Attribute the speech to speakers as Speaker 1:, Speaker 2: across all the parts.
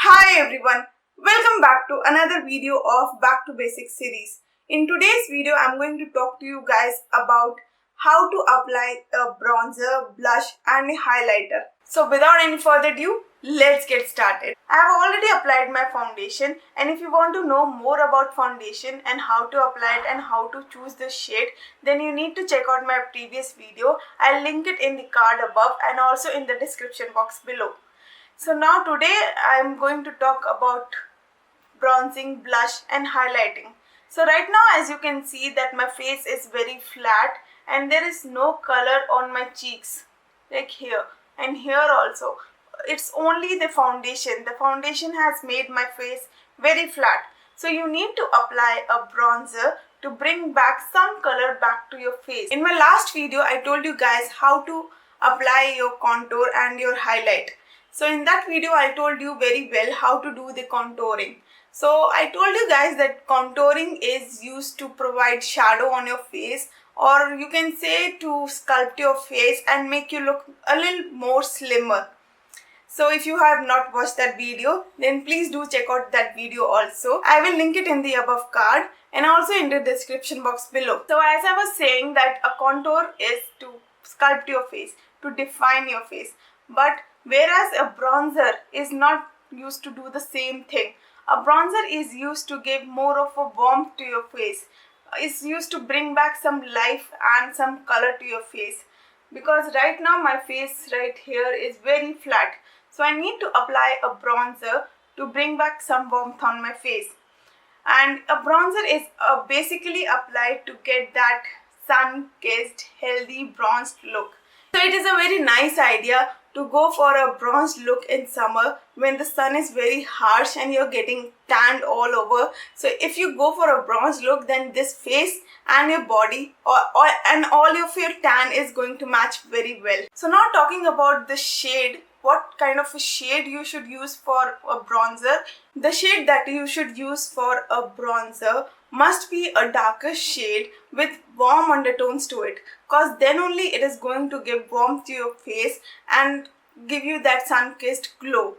Speaker 1: Hi everyone, welcome back to another video of Back to Basics series. In today's video, I'm going to talk to you guys about how to apply a bronzer, blush and a highlighter. So without any further ado, let's get started. I have already applied my foundation, and if you want to know more about foundation and how to apply it and how to choose the shade, then you need to check out my previous video. I'll link it in the card above and also in the description box below. So now today I am going to talk about bronzing, blush and highlighting. So right now, as you can see, that my face is very flat and there is no color on my cheeks, like here and here also. It's only the foundation. The foundation has made my face very flat. So you need to apply a bronzer to bring back some color back to your face. In my last video, I told you guys how to apply your contour and your highlight. So in that video, I told you very well how to do the contouring. So I told you guys that contouring is used to provide shadow on your face, or you can say to sculpt your face and make you look a little more slimmer. So if you have not watched that video, then please do check out that video also. I will link it in the above card and also in the description box below. So as I was saying, that a contour is to sculpt your face, to define your face. But whereas a bronzer is not used to do the same thing. A bronzer is used to give more of a warmth to your face. It's used to bring back some life and some color to your face. Because right now my face right here is very flat. So I need to apply a bronzer to bring back some warmth on my face. And a bronzer is basically applied to get that sun-kissed, healthy, bronzed look. So it is a very nice idea to go for a bronzed look in summer when the sun is very harsh and you're getting tanned all over. So if you go for a bronzed look, then this face and your body and all of your tan is going to match very well. So now talking about the shade, what kind of a shade you should use for a bronzer. The shade that you should use for a bronzer must be a darker shade with warm undertones to it, because then only it is going to give warmth to your face and give you that sun-kissed glow.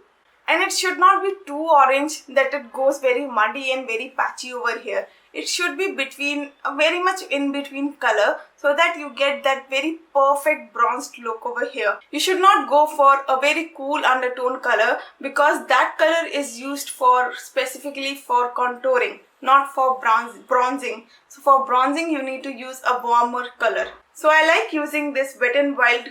Speaker 1: And it should not be too orange that it goes very muddy and very patchy over here. It should be between, very much in between color, so that you get that very perfect bronzed look over here. You should not go for a very cool undertone color, because that color is used for specifically for contouring, not for bronzing. So for bronzing you need to use a warmer color. So I like using this Wet n Wild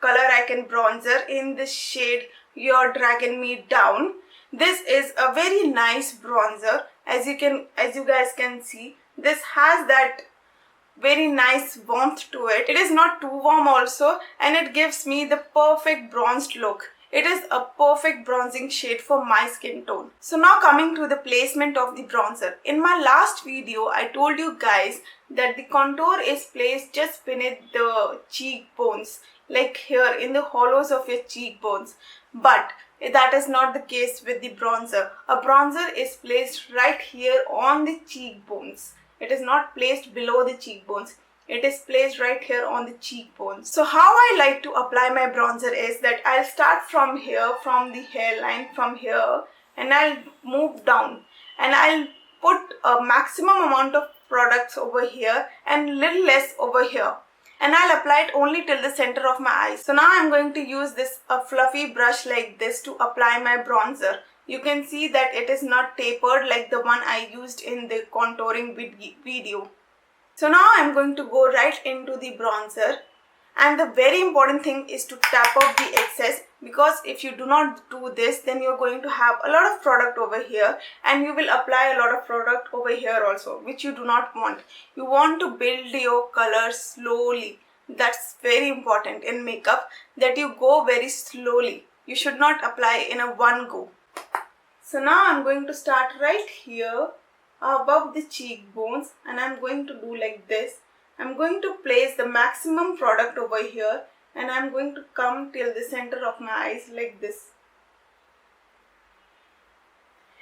Speaker 1: color icon bronzer in this shade You're Dragging Me Down. This is a very nice bronzer. As you guys can see, this has that very nice warmth to it. It is not too warm also, and it gives me the perfect bronzed look. It is a perfect bronzing shade for my skin tone. So now coming to the placement of the bronzer. In my last video, I told you guys that the contour is placed just beneath the cheekbones, like here in the hollows of your cheekbones. But that is not the case with the bronzer. A bronzer is placed right here on the cheekbones. It is not placed below the cheekbones. It is placed right here on the cheekbones. So how I like to apply my bronzer is that I'll start from here, from the hairline, from here, and I'll move down. And I'll put a maximum amount of products over here and little less over here. And I'll apply it only till the center of my eyes. So now I'm going to use this fluffy brush like this to apply my bronzer. You can see that it is not tapered like the one I used in the contouring video. So now I'm going to go right into the bronzer. And the very important thing is to tap off the excess, because if you do not do this, then you're going to have a lot of product over here and you will apply a lot of product over here also, which you do not want. You want to build your color slowly. That's very important in makeup, that you go very slowly. You should not apply in a one go. So now I'm going to start right here above the cheekbones, and I'm going to do like this. I'm going to place the maximum product over here, and I'm going to come till the center of my eyes like this.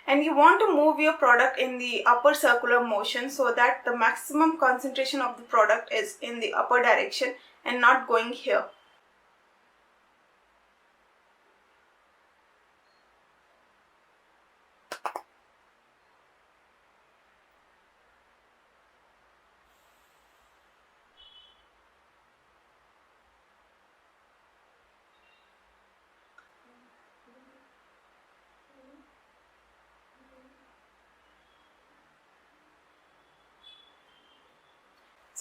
Speaker 1: And you want to move your product in the upper circular motion, so that the maximum concentration of the product is in the upper direction and not going here.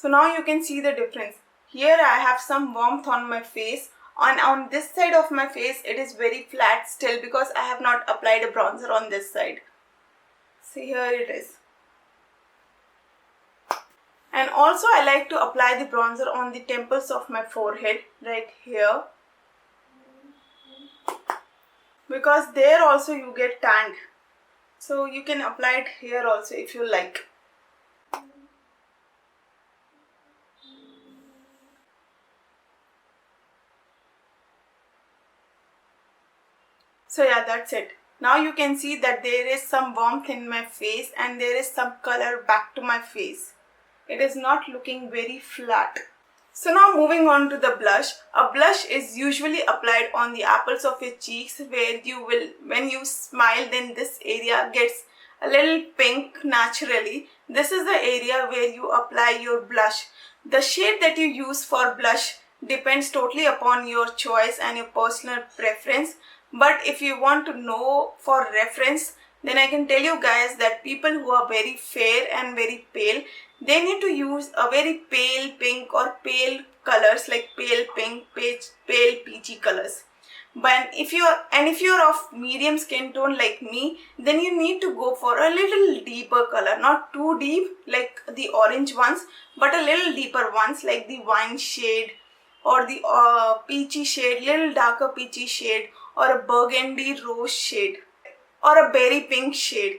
Speaker 1: So now you can see the difference. Here I have some warmth on my face, and on this side of my face it is very flat still because I have not applied a bronzer on this side. See, here it is. And also I like to apply the bronzer on the temples of my forehead, right here, because there also you get tanned. So you can apply it here also if you like. So yeah, that's it. Now you can see that there is some warmth in my face and there is some color back to my face. It is not looking very flat. So now moving on to the blush. A blush is usually applied on the apples of your cheeks, where you will, when you smile, then this area gets a little pink naturally. This is the area where you apply your blush. The shade that you use for blush depends totally upon your choice and your personal preference. But if you want to know for reference, then I can tell you guys that people who are very fair and very pale, they need to use a very pale pink or pale colors like pale pink, pale peachy colors. But if you're of medium skin tone like me, then you need to go for a little deeper color, not too deep like the orange ones, but a little deeper ones like the wine shade or the peachy shade, little darker peachy shade, or a burgundy rose shade, or a berry pink shade.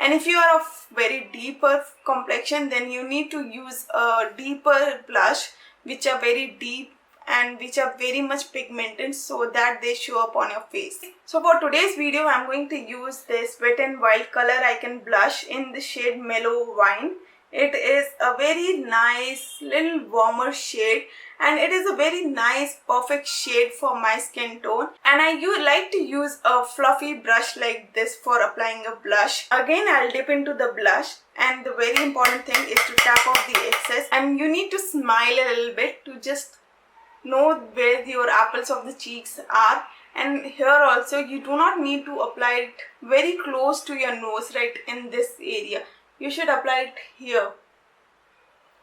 Speaker 1: And if you are of very deeper complexion, then you need to use a deeper blush which are very deep and which are very much pigmented, so that they show up on your face. So for today's video, I'm going to use this Wet n Wild Color Icon blush in the shade Mellow Wine. It is a very nice little warmer shade, and it is a very nice perfect shade for my skin tone. And I like to use a fluffy brush like this for applying a blush. Again, I'll dip into the blush, and the very important thing is to tap off the excess, and you need to smile a little bit to just know where your apples of the cheeks are. And here also you do not need to apply it very close to your nose, right in this area. You should apply it here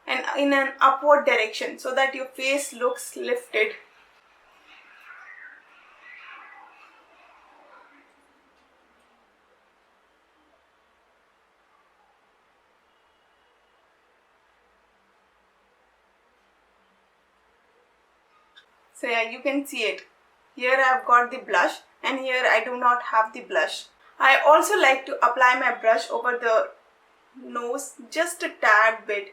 Speaker 1: and in an upward direction so that your face looks lifted. So yeah, you can see it. Here I have got the blush, and here I do not have the blush. I also like to apply my brush over the nose just a tad bit.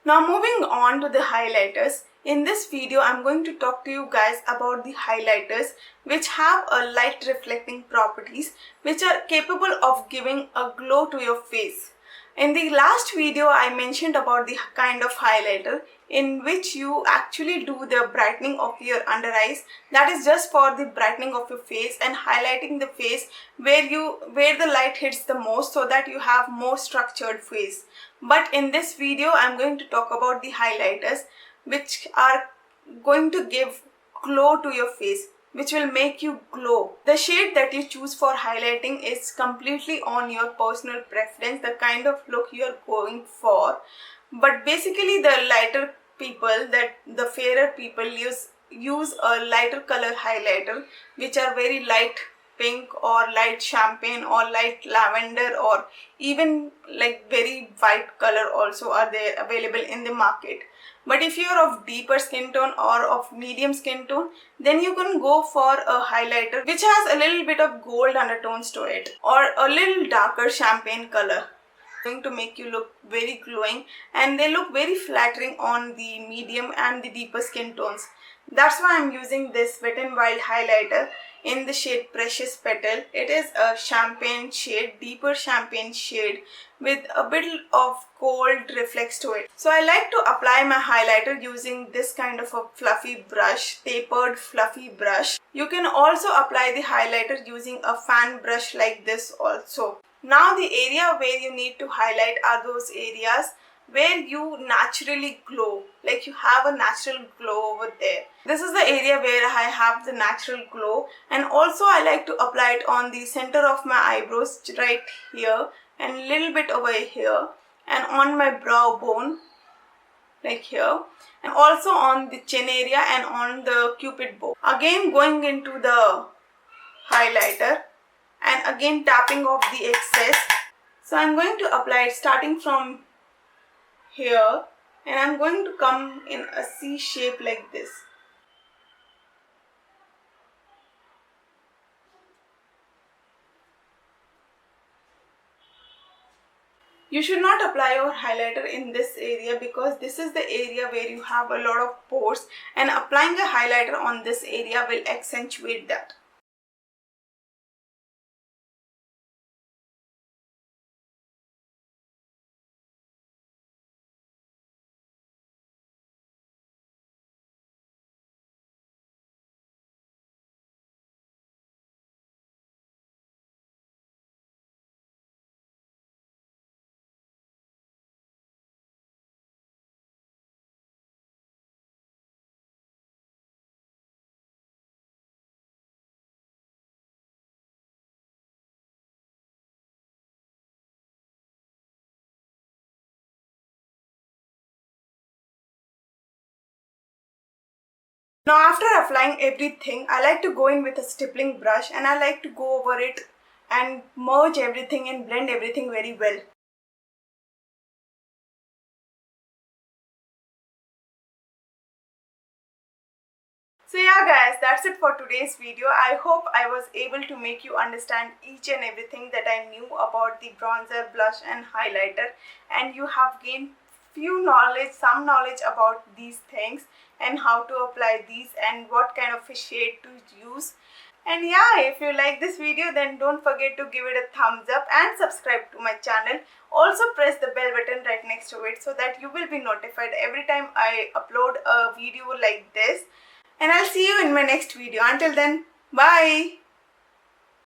Speaker 1: Now moving on to the highlighters. In this video, I'm going to talk to you guys about the highlighters which have a light reflecting properties which are capable of giving a glow to your face. In the last video, I mentioned about the kind of highlighter in which you actually do the brightening of your under eyes. That is just for the brightening of your face and highlighting the face where the light hits the most, so that you have more structured face. But in this video, I'm going to talk about the highlighters which are going to give glow to your face, which will make you glow. The shade that you choose for highlighting is completely on your personal preference, the kind of look you are going for. But basically the lighter people, the fairer people use a lighter color highlighter which are very light pink or light champagne or light lavender, or even like very white color also are there available in the market. But if you are of deeper skin tone or of medium skin tone, then you can go for a highlighter which has a little bit of gold undertones to it, or a little darker champagne color, going to make you look very glowing, and they look very flattering on the medium and the deeper skin tones. That's why I'm using this Wet n Wild highlighter in the shade Precious Petal. It is a champagne shade, deeper champagne shade with a bit of gold reflex to it. So I like to apply my highlighter using this kind of a fluffy brush, tapered fluffy brush. You can also apply the highlighter using a fan brush like this also. Now the area where you need to highlight are those areas where you naturally glow, like you have a natural glow over there. This is the area where I have the natural glow, and also I like to apply it on the center of my eyebrows right here and little bit over here and on my brow bone like here, and also on the chin area and on the cupid bow. Again going into the highlighter and again tapping off the excess. So I'm going to apply it starting from here and I'm going to come in a C shape like this. You should not apply your highlighter in this area because this is the area where you have a lot of pores, and applying a highlighter on this area will accentuate that. Now after applying everything, I like to go in with a stippling brush and I like to go over it and merge everything and blend everything very well. So yeah guys, that's it for today's video. I hope I was able to make you understand each and everything that I knew about the bronzer, blush and highlighter, and you have gained some knowledge about these things and how to apply these and what kind of a shade to use. And yeah, if you like this video, then don't forget to give it a thumbs up and subscribe to my channel. Also press the bell button right next to it so that you will be notified every time I upload a video like this. And I'll see you in my next video. Until then, bye.